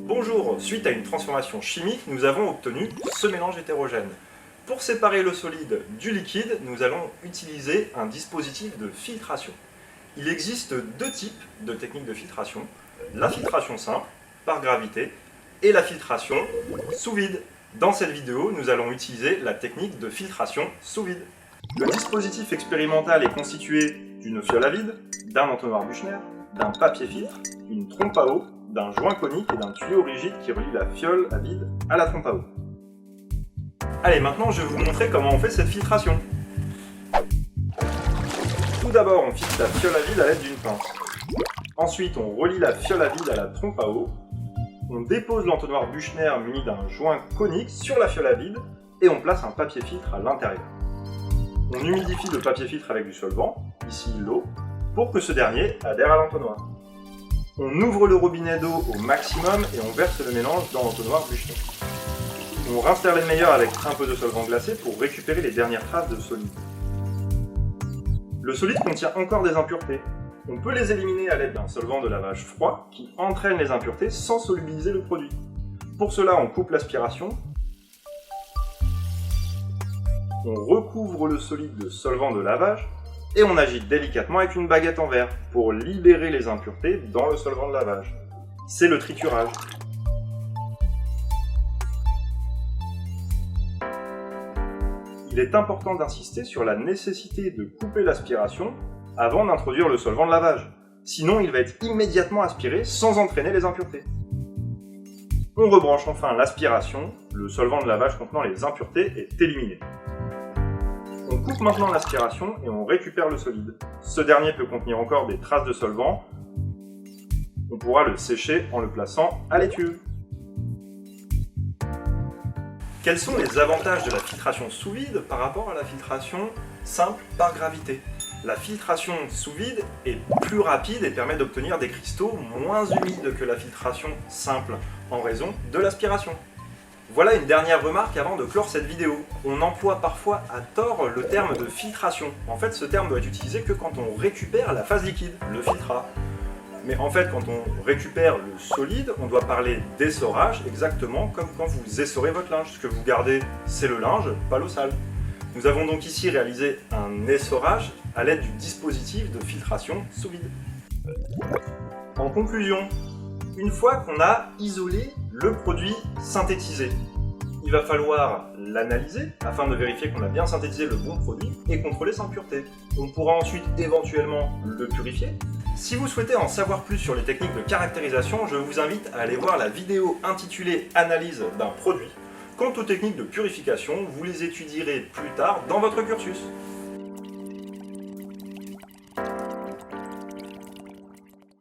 Bonjour, suite à une transformation chimique, nous avons obtenu ce mélange hétérogène. Pour séparer le solide du liquide, nous allons utiliser un dispositif de filtration. Il existe deux types de techniques de filtration, la filtration simple, par gravité, et la filtration sous vide. Dans cette vidéo, nous allons utiliser la technique de filtration sous vide. Le dispositif expérimental est constitué d'une fiole à vide, d'un entonnoir Büchner, d'un papier filtre, d'une trompe à eau, d'un joint conique et d'un tuyau rigide qui relie la fiole à vide à la trompe à eau. Allez, maintenant je vais vous montrer comment on fait cette filtration. Tout d'abord, on fixe la fiole à vide à l'aide d'une pince. Ensuite, on relie la fiole à vide à la trompe à eau. On dépose l'entonnoir Büchner muni d'un joint conique sur la fiole à vide et on place un papier filtre à l'intérieur. On humidifie le papier filtre avec du solvant, ici l'eau, pour que ce dernier adhère à l'entonnoir. On ouvre le robinet d'eau au maximum et on verse le mélange dans l'entonnoir Büchner. On rince l'Erlenmeyer avec un peu de solvant glacé pour récupérer les dernières traces de solide. Le solide contient encore des impuretés. On peut les éliminer à l'aide d'un solvant de lavage froid qui entraîne les impuretés sans solubiliser le produit. Pour cela, on coupe l'aspiration. On recouvre le solide de solvant de lavage et on agite délicatement avec une baguette en verre pour libérer les impuretés dans le solvant de lavage. C'est le triturage. Il est important d'insister sur la nécessité de couper l'aspiration avant d'introduire le solvant de lavage. Sinon, il va être immédiatement aspiré sans entraîner les impuretés. On rebranche enfin l'aspiration, le solvant de lavage contenant les impuretés est éliminé. On coupe maintenant l'aspiration et on récupère le solide. Ce dernier peut contenir encore des traces de solvant. On pourra le sécher en le plaçant à l'étuve. Quels sont les avantages de la filtration sous vide par rapport à la filtration simple par gravité? La filtration sous vide est plus rapide et permet d'obtenir des cristaux moins humides que la filtration simple en raison de l'aspiration. Voilà une dernière remarque avant de clore cette vidéo. On emploie parfois à tort le terme de filtration. En fait, ce terme doit être utilisé que quand on récupère la phase liquide, le filtrat. Mais en fait, quand on récupère le solide, on doit parler d'essorage, exactement comme quand vous essorez votre linge. Ce que vous gardez, c'est le linge, pas l'eau sale. Nous avons donc ici réalisé un essorage à l'aide du dispositif de filtration sous vide. En conclusion, une fois qu'on a isolé le produit synthétisé, il va falloir l'analyser afin de vérifier qu'on a bien synthétisé le bon produit et contrôler ses impuretés. On pourra ensuite éventuellement le purifier. Si vous souhaitez en savoir plus sur les techniques de caractérisation, je vous invite à aller voir la vidéo intitulée « Analyse d'un produit ». Quant aux techniques de purification, vous les étudierez plus tard dans votre cursus.